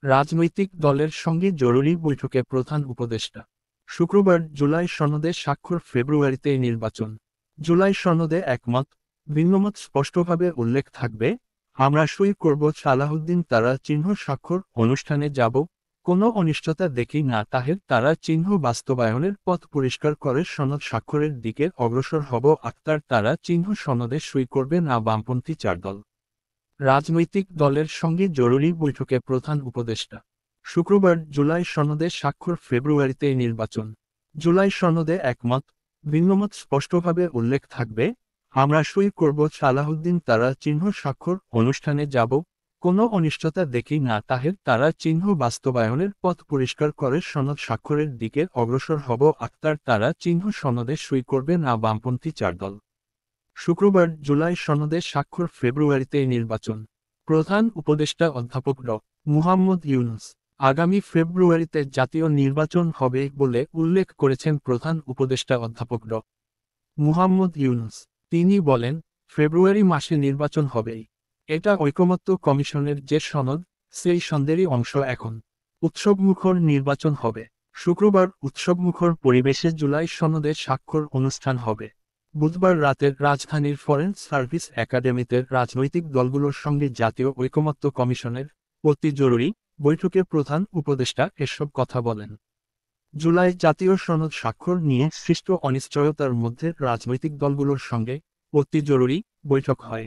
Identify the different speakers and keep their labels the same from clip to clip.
Speaker 1: রাজনৈতিক দলের সঙ্গে জরুরি বৈঠকে প্রধান উপদেষ্টা। শুক্রবার জুলাই সনদে স্বাক্ষর, ফেব্রুয়ারিতে নির্বাচন। জুলাই সনদে একমত, ভিন্নমত স্পষ্টভাবে উল্লেখ থাকবে। আমরা সই করব, সালাহুদ্দিন তারা চিহ্ন স্বাক্ষর অনুষ্ঠানে যাব, কোনো অনিষ্টতা দেখি না, তাহের তারা চিহ্ন বাস্তবায়নের পথ পরিষ্কার করে সনদ স্বাক্ষরের দিকে অগ্রসর হব, আক্তার তারা চিহ্ন সনদে সই করবে না বামপন্থী 4 দল। রাজনৈতিক দলের সঙ্গে জরুরি বৈঠকে প্রধান উপদেষ্টা। শুক্রবার জুলাই সনদে স্বাক্ষর, ফেব্রুয়ারিতে নির্বাচন। জুলাই সনদে একমত, ভিন্নমত স্পষ্টভাবে উল্লেখ থাকবে। আমরা সই করব, সালাহুদ্দিন তারা চিহ্ন স্বাক্ষর অনুষ্ঠানে যাব, কোনো অনিষ্টতা দেখি না, তাহের তারা চিহ্ন বাস্তবায়নের পথ পরিষ্কার করে সনদ স্বাক্ষরের দিকে অগ্রসর হব, আক্তার তারা চিহ্ন সনদে সই করবে না বামপন্থী 4 দল। শুক্রবার জুলাই সনদে স্বাক্ষর, ফেব্রুয়ারিতে নির্বাচন। প্রধান উপদেষ্টা অধ্যাপক মুহাম্মদ ইউনূস আগামী ফেব্রুয়ারিতে জাতীয় নির্বাচন হবে বলে উল্লেখ করেছেন প্রধান উপদেষ্টা অধ্যাপক মুহাম্মদ ইউনূস। তিনি বলেন, ফেব্রুয়ারি মাসে নির্বাচন হবেই। এটা ঐকমত্য কমিশনের যে সনদ, সেই সনদেরই অংশ। এখন উৎসবমুখর নির্বাচন হবে। শুক্রবার উৎসবমুখর পরিবেশে জুলাই সনদে স্বাক্ষর অনুষ্ঠান হবে। বুধবার রাতে রাজধানীর ফরেন সার্ভিস একাডেমিতে রাজনৈতিক দলগুলোর সঙ্গে জাতীয় ঐকমত্য কমিশনের অতি জরুরি বৈঠকে প্রধান উপদেষ্টা এসব কথা বলেন। জুলাই জাতীয় সনদ স্বাক্ষর নিয়ে সৃষ্ট অনিশ্চয়তার মধ্যে রাজনৈতিক দলগুলোর সঙ্গে অতি জরুরি বৈঠক হয়।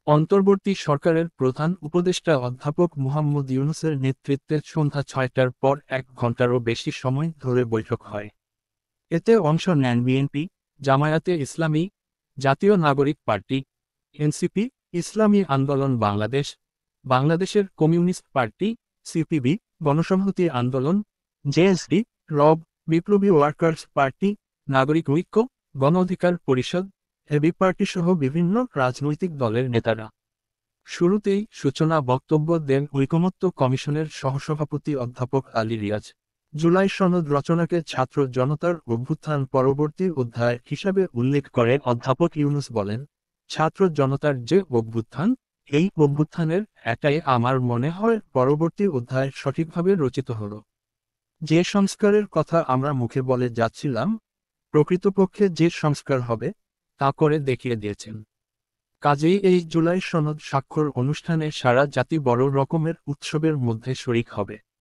Speaker 1: অন্তর্বর্তী সরকারের প্রধান উপদেষ্টা অধ্যাপক মুহাম্মদ ইউনূসের নেতৃত্বে সন্ধ্যা 6টার পর 1 ঘণ্টারও বেশি সময় ধরে বৈঠক হয়। এতে অংশ নেন বিএনপি, জামায়াতে ইসলামী, জাতীয় নাগরিক পার্টি, এনসিপি, ইসলামী আন্দোলন বাংলাদেশ, বাংলাদেশের কমিউনিস্ট পার্টি, সিপিবি, গণসংহতি আন্দোলন, জেএসডি, রব, বিপ্লবী ওয়ার্কার্স পার্টি, নাগরিক ঐক্য, গণ অধিকার পরিষদ, এবি পার্টি সহ বিভিন্ন রাজনৈতিক দলের নেতারা। শুরুতেই সূচনা বক্তব্য দেন ঐকমত্য কমিশনের সহসভাপতি অধ্যাপক আলী রিয়াজ। জুলাই সনদ রচনাকে ছাত্র জনতার অভ্যুত্থান পরবর্তী অধ্যায় হিসাবে উল্লেখ করে অধ্যাপক ইউনূস বলেন, ছাত্র জনতার যে অভ্যুত্থান, এই অভ্যুত্থানের এটাই আমার মনে হয় পরবর্তী অধ্যায় সঠিকভাবে রচিত হলো। যে সংস্কারের কথা আমরা মুখে বলে যাচ্ছিলাম, প্রকৃতপক্ষে যে সংস্কার হবে তা করে দেখিয়ে দিয়েছেন। কাজেই এই জুলাই সনদ স্বাক্ষর অনুষ্ঠানে সারা জাতি বড় রকমের উৎসবের মধ্যে শরিক হবে।